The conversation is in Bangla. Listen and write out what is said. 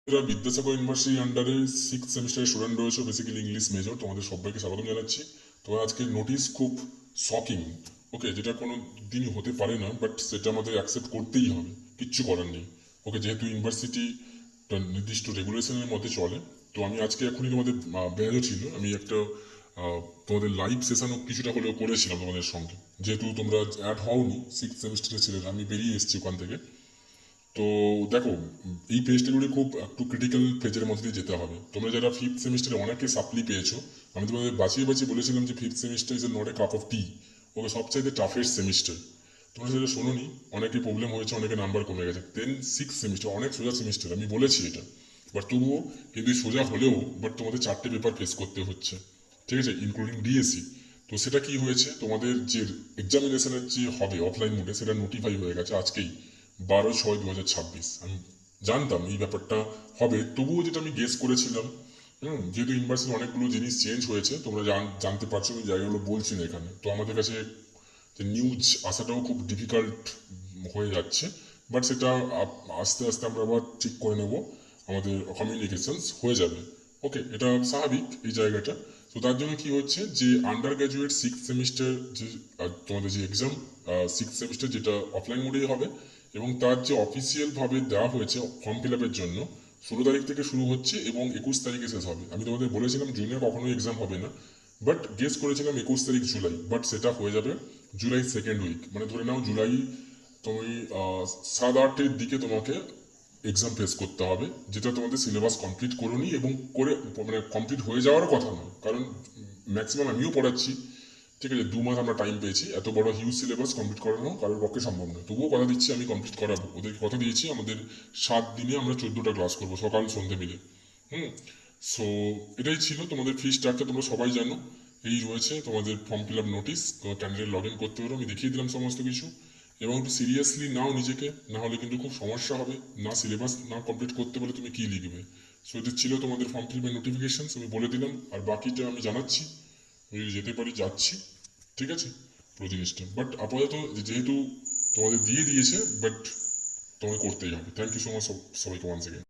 এরা বিদ্যাসাগর ইউনিভার্সিটি আন্ডারে 6th সেমিস্টারের স্টুডেন্ট রয়েছে, বেসিক্যালি ইংলিশ মেজর। তোমাদের সবাইকে স্বাগতম জানাচ্ছি। তোমার আজকে নোটিস খুব শকিং, ওকে, যেটা কোনো দিনই হতে পারে না, বাট সেটা আমাদের অ্যাকসেপ্ট করতেই হবে, কিচ্ছু করার নেই। ওকে, যেহেতু ইউনিভার্সিটি নির্দিষ্ট রেগুলেশনের মধ্যে চলে, তো আমি আজকে এখনই তোমাদের ব্যাচও ছিল, আমি একটা তোমাদের লাইভ সেশনও কিছুটা হলেও করেছিলাম তোমাদের সঙ্গে। যেহেতু তোমরা অ্যাড হওনি, 6th সেমিস্টারে ছিলেন, আমি বেরিয়ে এসেছি ওখান থেকে। তো দেখো, এই পেজটাগুলি খুব একটু ক্রিটিক্যাল ফেজের মধ্যে দিয়ে যেতে হবে। তোমরা যারা 5th সেমিস্টারে অনেকে সাপ্লি পেয়েছো, আমি তোমাদের বাঁচিয়ে বাঁচিয়ে বলেছিলাম যে 5th semester is a not a cup of tea. Okay, সবচাইতে টাফেস্ট সেমিস্টার। তোমরা সেটা শোনোনি, অনেকে প্রবলেম হয়েছে, অনেকে নাম্বার কমে গেছে। দেন 6th সেমিস্টার অনেক সোজা সেমিস্টার, আমি বলেছি এটা। বাট তবুও কিন্তু এই সোজা হলেও বাট তোমাদের 4টে পেপার ফেস করতে হচ্ছে, ঠিক আছে, ইনক্লুডিং ডিএসসি। তো সেটা কি হয়েছে, তোমাদের যে এক্সামিনেশনের যে হবে অফলাইন মোডে, সেটা নোটিফাই হয়ে গেছে আজকেই, 12/6/2026। আমি জানতাম এই ব্যাপারটা হবে, তবুও যেটা আমি গেস করেছিলাম, যেহেতু ইউনিভার্সিটির অনেকগুলো জিনিস চেঞ্জ হয়েছে, তোমরা জানতে পারছো, ওই জায়গাগুলো বলছি না এখানে। তো আমাদের কাছে যে নিউজ আসাটাও খুব ডিফিকাল্ট হয়ে যাচ্ছে, বাট সেটা আস্তে আস্তে আমরা আবার ঠিক করে নেব, আমাদের কমিউনিকেশনস হয়ে যাবে। ওকে, এটা স্বাভাবিক এই জায়গাটা। তো তার জন্য কি হচ্ছে যে আন্ডার গ্র্যাজুয়েট 6th সেমিস্টার যে তোমাদের যে এক্সাম 6th সেমিস্টার, যেটা অফলাইন মোডেই হবে, এবং তার যে অফিসিয়াল ভাবে দেওয়া হয়েছে ফর্ম ফিল আপের জন্য, 16 তারিখ থেকে শুরু হচ্ছে এবং 21 তারিখে শেষ হবে। আমি তোমাদের বলেছিলাম জুনে কখনোই এক্সাম হবে না, বাট গেস করেছিলাম 21 তারিখ জুলাই, বাট সেটা হয়ে যাবে জুলাই সেকেন্ড উইক। মানে ধরে নাও জুলাই তুমি 7-8-এর দিকে তোমাকে এক্সাম ফেস করতে হবে, যেটা তোমাদের সিলেবাস কমপ্লিট করোনি এবং করে মানে কমপ্লিট হয়ে যাওয়ারও কথা নয়, কারণ ম্যাক্সিমাম আমিও পড়াচ্ছি, ঠিক আছে, 2 মাস আমরা টাইম পেয়েছি, এত বড় হিউজ সিলেবাস কমপ্লিট করানো কারোর পক্ষে সম্ভব নয়। তবুও কথা দিচ্ছি আমি কমপ্লিট করাবো, ওদেরকে কথা দিয়েছি, আমাদের 7 দিনে আমরা 14টা ক্লাস করবো, সকাল সন্ধে মিলে। সো এটাই ছিল তোমাদের ফি স্ট্রাকচার, তোমরা সবাই জানো। এই রয়েছে তোমাদের ফর্ম ফিল আপ নোটিস, তোমার ক্যান্ডিডেট লগ ইন করতে পারো, আমি দেখিয়ে দিলাম সমস্ত কিছু। এবং একটু সিরিয়াসলি নাও নিজেকে, না হলে কিন্তু খুব সমস্যা হবে। না সিলেবাস না কমপ্লিট করতে পারলে তুমি কি লিখবে। সো এটা ছিল তোমাদের ফর্ম ফিল আপের নোটিফিকেশন, আমি বলে দিলাম, আর বাকিটা আমি জানাচ্ছি, আমি যদি যেতে পারি যাচ্ছি, ঠিক আছে, পুরো জিনিসটা। বাট আপাতত যেহেতু তোমাদের দিয়ে দিয়েছে, বাট তোমাকে করতেই হবে। থ্যাংক ইউ সো মাচ সবাইকে ওয়ান্স এগেন।